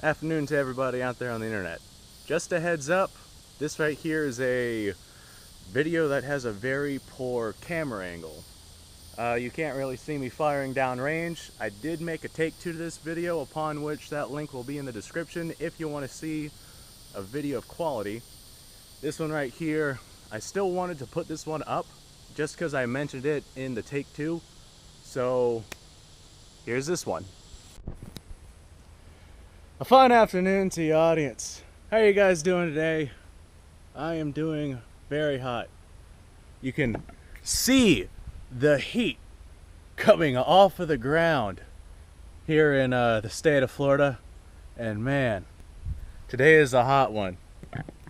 Afternoon to everybody out there on the internet. Just a heads up, this right here is a video that has a very poor camera angle. You can't really see me firing downrange. I did make a take two to this video, upon which that link will be in the description if you want to see a video of quality. This one right here, I still wanted to put this one up just because I mentioned it in the take two. So here's this one. A fine afternoon to the audience. How are you guys doing today? I am doing very hot. You can see the heat coming off of the ground here in the state of Florida. And man, today is a hot one.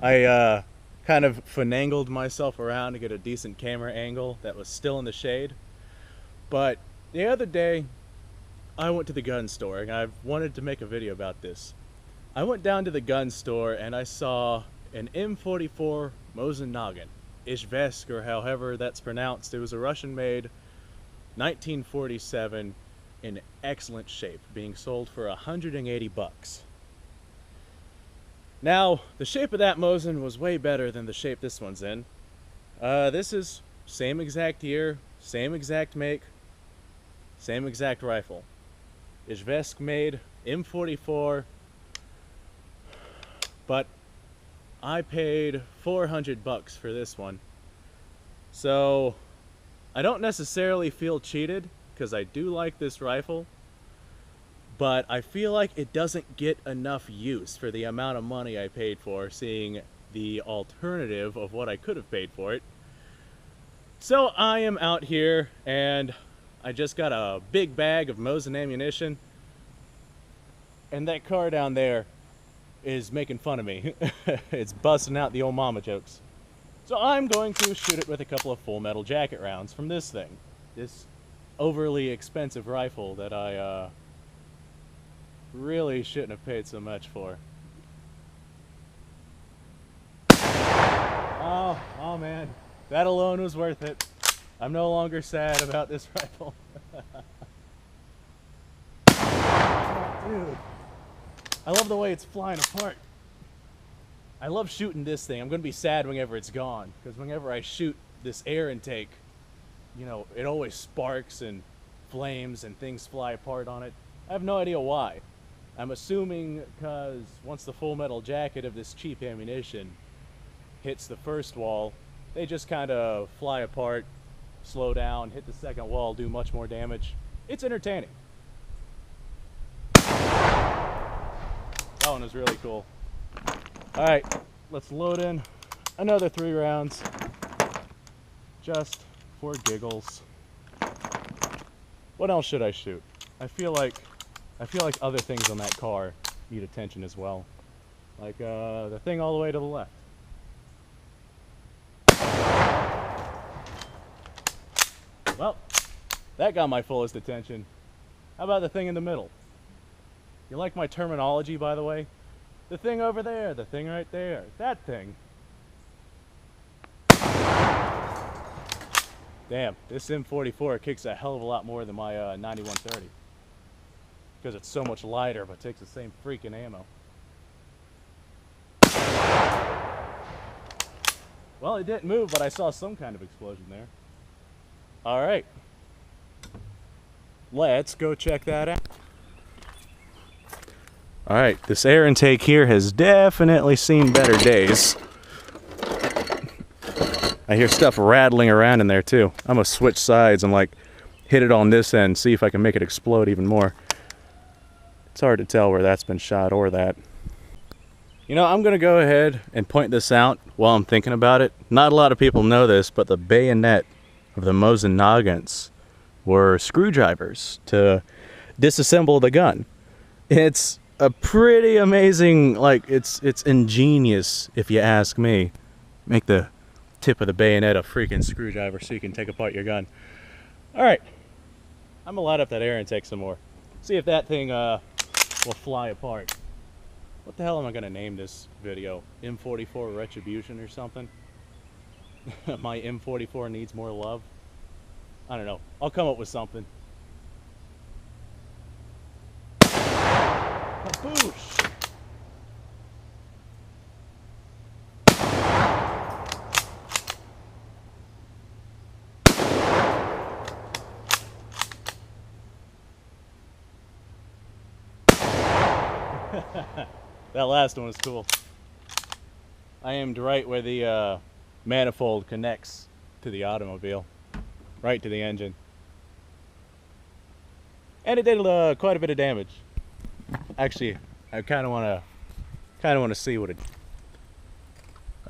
I kind of finagled myself around to get a decent camera angle that was still in the shade. But the other day, I went to the gun store, and I've wanted to make a video about this. I went down to the gun store and I saw an M44 Mosin Nagant, Izhevsk, or however that's pronounced. It was a Russian-made 1947 in excellent shape, being sold for 180 bucks. Now, the shape of that Mosin was way better than the shape this one's in. This is same exact year, same exact make, same exact rifle. Izhevsk made M44, but I paid 400 bucks for this one. So I don't necessarily feel cheated because I do like this rifle, but I feel like it doesn't get enough use for the amount of money I paid for, seeing the alternative of what I could have paid for it. So I am out here and I just got a big bag of Mosin ammunition, and that car down there is making fun of me. It's busting out the old mama jokes. So I'm going to shoot it with a couple of full metal jacket rounds from this thing. This overly expensive rifle that I really shouldn't have paid so much for. Oh man, that alone was worth it. I'm no longer sad about this rifle. Dude, I love the way it's flying apart. I love shooting this thing. I'm going to be sad whenever it's gone, because whenever I shoot this air intake, you know, it always sparks and flames and things fly apart on it. I have no idea why. I'm assuming because once the full metal jacket of this cheap ammunition hits the first wall, they just kind of fly apart, slow down, hit the second wall, do much more damage. It's entertaining. That one was really cool. Alright, let's load in another 3 rounds just for giggles. What else should I shoot? I feel like other things on that car need attention as well. Like the thing all the way to the left. Well, that got my fullest attention. How about the thing in the middle? You like my terminology, by the way? The thing over there, the thing right there, that thing. Damn, this M44 kicks a hell of a lot more than my 9130. Because it's so much lighter, but takes the same freaking ammo. Well, it didn't move, but I saw some kind of explosion there. Alright. Let's go check that out. Alright, this air intake here has definitely seen better days. I hear stuff rattling around in there too. I'm gonna switch sides and like hit it on this end, see if I can make it explode even more. It's hard to tell where that's been shot or that. You know, I'm gonna go ahead and point this out while I'm thinking about it. Not a lot of people know this, but the bayonet of the Mosin Nagants were screwdrivers to disassemble the gun. It's a pretty amazing, like, it's ingenious if you ask me. Make the tip of the bayonet a freaking screwdriver so you can take apart your gun. Alright, I'm gonna light up that air intake some more. See if that thing will fly apart. What the hell am I gonna name this video? M44 Retribution or something? My M44 needs more love? I don't know. I'll come up with something. Kaboosh! That last one was cool. I aimed right where the manifold connects to the automobile, right to the engine, and it did quite a bit of damage. Actually, I kind of want to see what it.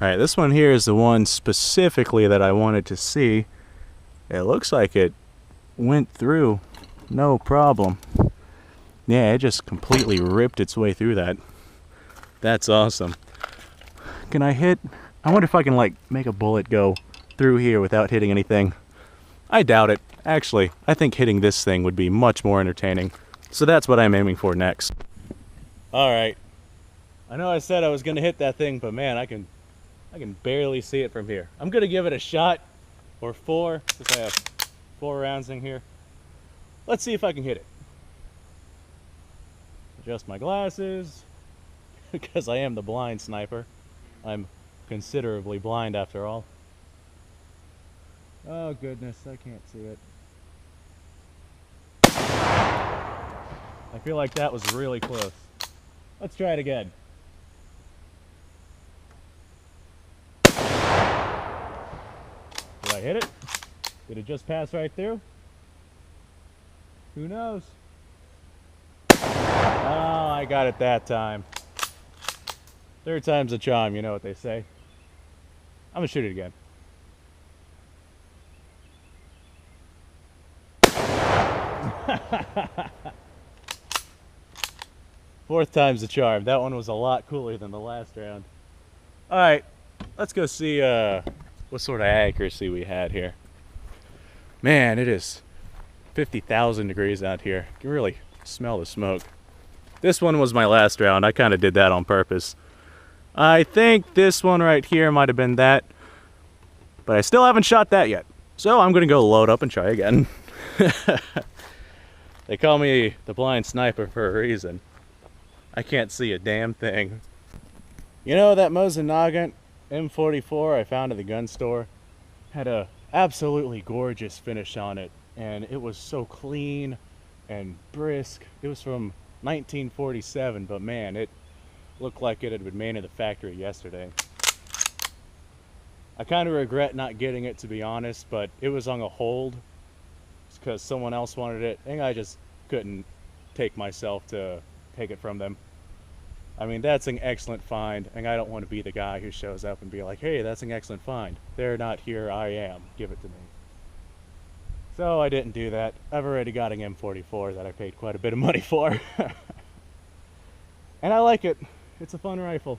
All right, this one here is the one specifically that I wanted to see. It looks like it went through, no problem. Yeah, it just completely ripped its way through that. That's awesome. Can I hit? I wonder if I can like make a bullet go through here without hitting anything. I doubt it. Actually, I think hitting this thing would be much more entertaining. So that's what I'm aiming for next. All right. I know I said I was gonna hit that thing, but man, I can barely see it from here. I'm gonna give it a shot, or 4, since I have 4 rounds in here. Let's see if I can hit it. Adjust my glasses, because I am the blind sniper. I'm considerably blind after all. Oh goodness, I can't see it. I feel like that was really close. Let's try it again. Did I hit it? Did it just pass right through? Who knows? Oh, I got it that time. 3rd time's a charm, you know what they say. I'm gonna shoot it again. Fourth time's the charm. That one was a lot cooler than the last round. Alright, let's go see what sort of accuracy we had here. Man, it is 50,000 degrees out here. You can really smell the smoke. This one was my last round. I kind of did that on purpose. I think this one right here might have been that, but I still haven't shot that yet. So I'm gonna go load up and try again. They call me the blind sniper for a reason. I can't see a damn thing. You know, that Mosin Nagant M44 I found at the gun store had a absolutely gorgeous finish on it, and it was so clean and brisk. It was from 1947, but man, it looked like it had been made in the factory yesterday. I kind of regret not getting it, to be honest, but it was on a hold because someone else wanted it, and I just couldn't take myself to take it from them. I mean, that's an excellent find, and I don't want to be the guy who shows up and be like, hey, that's an excellent find. They're not here, I am. Give it to me. So I didn't do that. I've already got an M44 that I paid quite a bit of money for. And I like it. It's a fun rifle.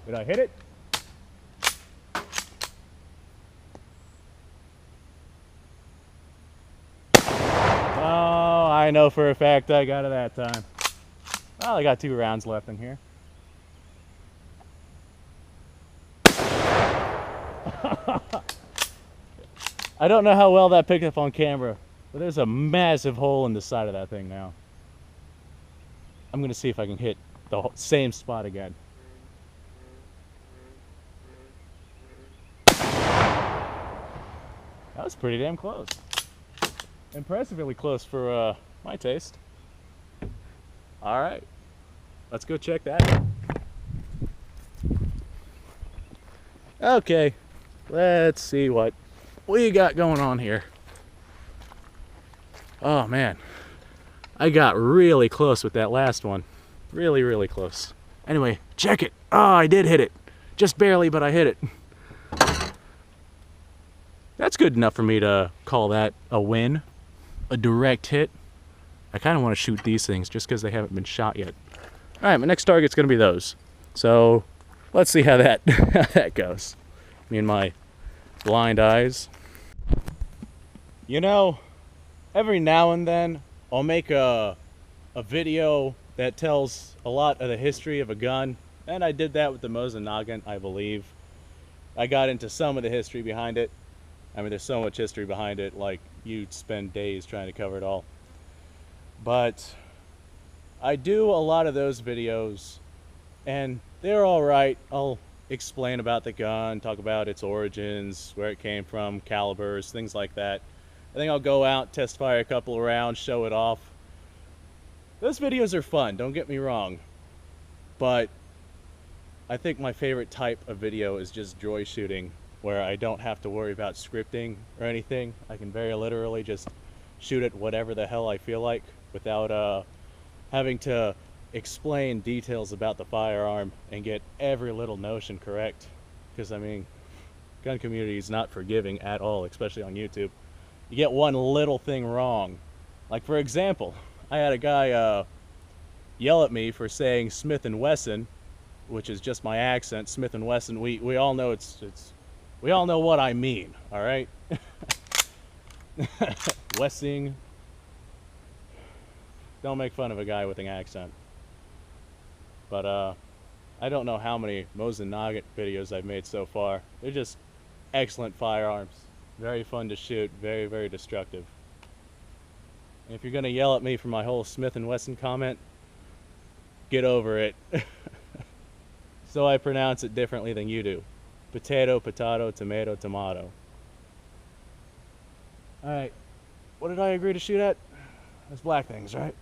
Did I hit it? Oh, I know for a fact I got it that time. Well, I got 2 rounds left in here. I don't know how well that picked up on camera, but there's a massive hole in the side of that thing now. I'm gonna see if I can hit the same spot again. That was pretty damn close. Impressively close for my taste. All right, let's go check that out. Okay, let's see what we got going on here. Oh man, I got really close with that last one. Really, really close. Anyway, check it. Oh, I did hit it. Just barely, but I hit it. That's good enough for me to call that a win, a direct hit. I kind of want to shoot these things just because they haven't been shot yet. All right, my next target's going to be those. So let's see how that, how that goes. Me and my blind eyes. You know, every now and then I'll make a video that tells a lot of the history of a gun. And I did that with the Mosin Nagant, I believe. I got into some of the history behind it. I mean, there's so much history behind it, like you'd spend days trying to cover it all. But I do a lot of those videos, and they're all right. I'll explain about the gun, talk about its origins, where it came from, calibers, things like that. think I'll go out, test fire a couple of rounds, show it off. Those videos are fun, don't get me wrong. But I think my favorite type of video is just joy shooting, where I don't have to worry about scripting or anything. I can very literally just shoot it whatever the hell I feel like without having to explain details about the firearm and get every little notion correct. Because I mean, gun community is not forgiving at all, especially on YouTube. You get one little thing wrong. Like for example, I had a guy yell at me for saying Smith & Wesson, which is just my accent. Smith & Wesson, we all know we all know what I mean, all right? Wessing. Don't make fun of a guy with an accent. But I don't know how many Mosin Nagant videos I've made so far. They're just excellent firearms. Very fun to shoot, very, very destructive. And if you're gonna yell at me for my whole Smith & Wesson comment, get over it. So I pronounce it differently than you do. Potato, potato, tomato, tomato. Alright, what did I agree to shoot at? Those black things, right?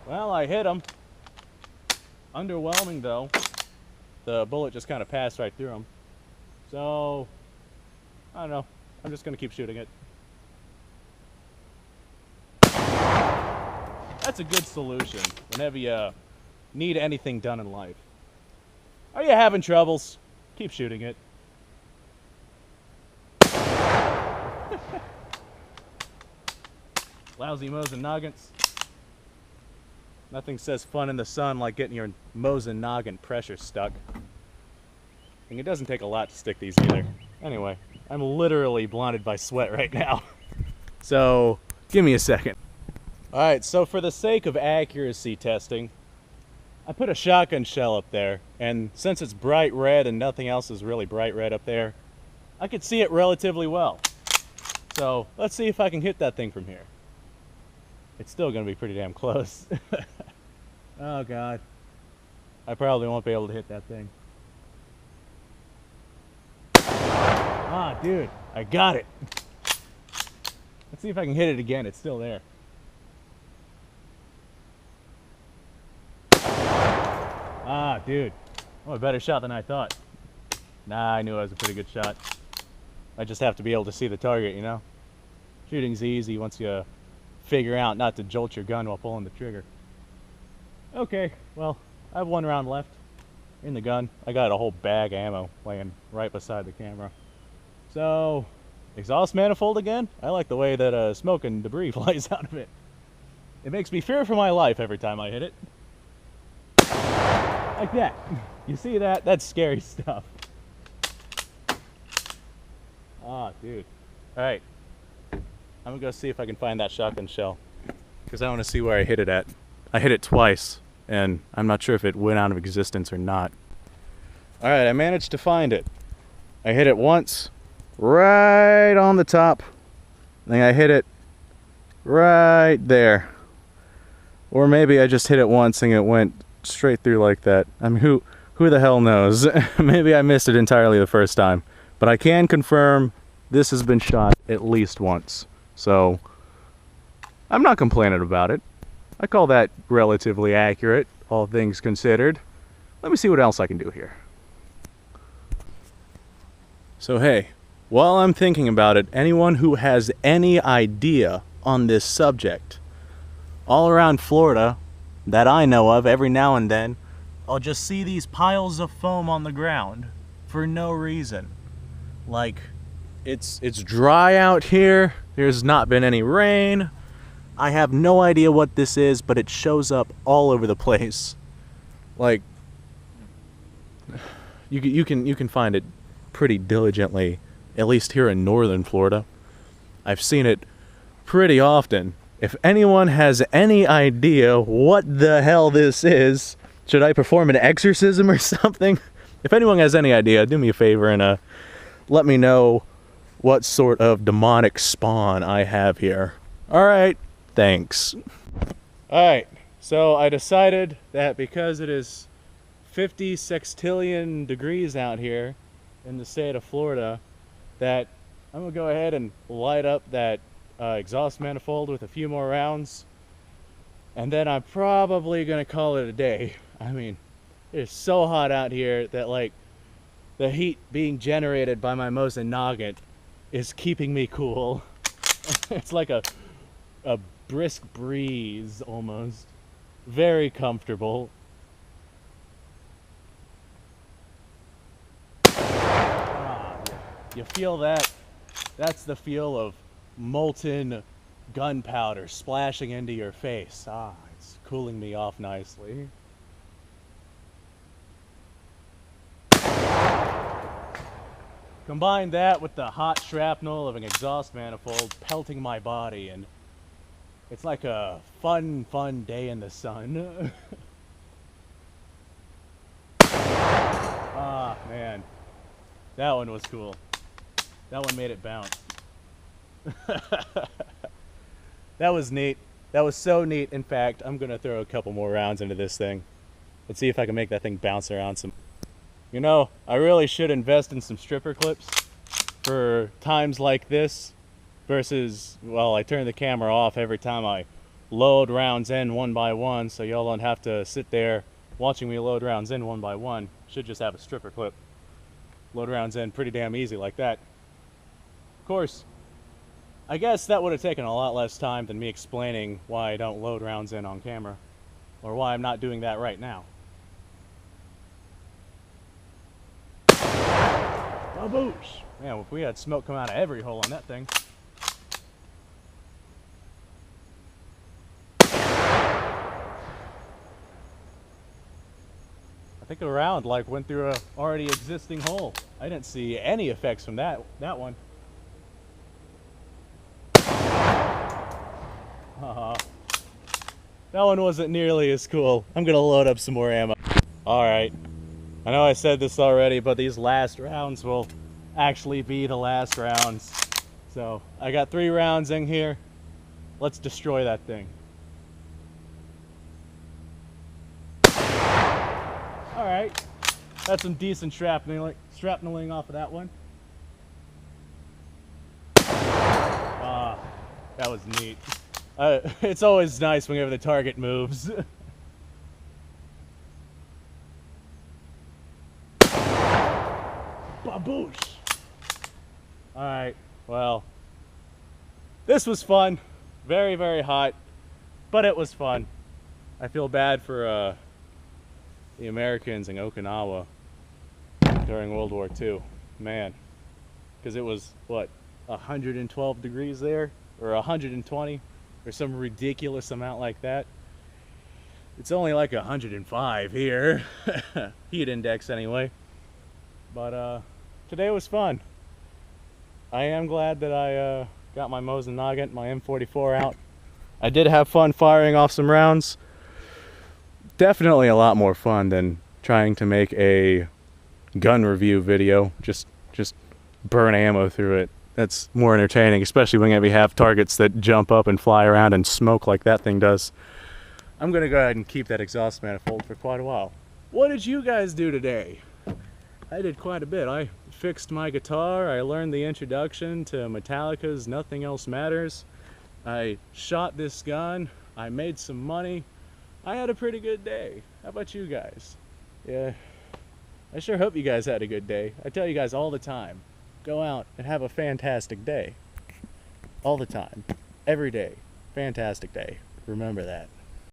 Well, I hit them. Underwhelming though. The bullet just kind of passed right through them. So, I don't know. I'm just going to keep shooting it. That's a good solution whenever you need anything done in life. Are you having troubles? Keep shooting it. Lousy Mosin Nagants. Nothing says fun in the sun like getting your Mosin Nagant pressure stuck. And it doesn't take a lot to stick these either. Anyway, I'm literally blinded by sweat right now. So, give me a second. Alright, so for the sake of accuracy testing, I put a shotgun shell up there, and since it's bright red and nothing else is really bright red up there, I could see it relatively well. So, let's see if I can hit that thing from here. It's still going to be pretty damn close. Oh god. I probably won't be able to hit that thing. Ah, dude, I got it. Let's see if I can hit it again. It's still there. Ah, dude. Oh, a better shot than I thought. Nah, I knew I was a pretty good shot. I just have to be able to see the target, you know? Shooting's easy once you figure out not to jolt your gun while pulling the trigger. Okay, well, I have one round left in the gun. I got a whole bag of ammo laying right beside the camera. So, exhaust manifold again? I like the way that smoke and debris flies out of it. It makes me fear for my life every time I hit it. Like that. You see that? That's scary stuff. Ah, dude. Alright. I'm gonna go see if I can find that shotgun shell, because I want to see where I hit it at. I hit it twice, and I'm not sure if it went out of existence or not. Alright, I managed to find it. I hit it once, right on the top. Then I hit it right there. Or maybe I just hit it once and it went straight through like that. I mean, who the hell knows? Maybe I missed it entirely the first time. But I can confirm this has been shot at least once. So, I'm not complaining about it. I call that relatively accurate, all things considered. Let me see what else I can do here. So hey, while I'm thinking about it, anyone who has any idea on this subject, all around Florida, that I know of, every now and then, I'll just see these piles of foam on the ground for no reason. Like, it's dry out here, there's not been any rain, I have no idea what this is, but it shows up all over the place. Like, you can find it pretty diligently, at least here in northern Florida. I've seen it pretty often. If anyone has any idea what the hell this is, should I perform an exorcism or something? If anyone has any idea, do me a favor and let me know what sort of demonic spawn I have here. Alright, thanks. Alright, so I decided that because it is 50 sextillion degrees out here, in the state of Florida that I'm gonna go ahead and light up that exhaust manifold with a few more rounds, and then I'm probably gonna call it a day. I mean, it's so hot out here that like the heat being generated by my Mosin Nagant is keeping me cool. It's like a brisk breeze almost. Very comfortable. You feel that? That's the feel of molten gunpowder splashing into your face. It's cooling me off nicely. Combine that with the hot shrapnel of an exhaust manifold pelting my body, and it's like a fun day in the sun. Man, that one was cool. That one made it bounce. That was neat. That was so neat. In fact, I'm gonna throw a couple more rounds into this thing. Let's see if I can make that thing bounce around some. You know, I really should invest in some stripper clips for times like this versus, well, I turn the camera off every time I load rounds in one by one, so y'all don't have to sit there watching me load rounds in one by one. Should just have a stripper clip. Load rounds in pretty damn easy like that. Of course, I guess that would have taken a lot less time than me explaining why I don't load rounds in on camera, or why I'm not doing that right now. Baboosh! Man, if we had smoke come out of every hole on that thing. I think a round like went through a already existing hole. I didn't see any effects from that one. That one wasn't nearly as cool. I'm gonna load up some more ammo. Alright. I know I said this already, but these last rounds will actually be the last rounds. So, I got 3 rounds in here. Let's destroy that thing. Alright. That's some decent shrapneling off of that one. That was neat. It's always nice whenever the target moves. Baboosh! Alright, well, this was fun. Very, very hot, but it was fun. I feel bad for the Americans in Okinawa during World War II. Man, because it was, what, 112 degrees there? Or 120? Or some ridiculous amount like that. It's only like 105 here. Heat index anyway. But today was fun. I am glad that I got my Mosin Nagant, my M44 out. I did have fun firing off some rounds. Definitely a lot more fun than trying to make a gun review video. Just burn ammo through it. That's more entertaining, especially when we have targets that jump up and fly around and smoke like that thing does. I'm gonna go ahead and keep that exhaust manifold for quite a while. What did you guys do today? I did quite a bit. I fixed my guitar, I learned the introduction to Metallica's Nothing Else Matters, I shot this gun, I made some money. I had a pretty good day. How about you guys? Yeah, I sure hope you guys had a good day. I tell you guys all the time, go out and have a fantastic day. All the time. Every day. Fantastic day. Remember that.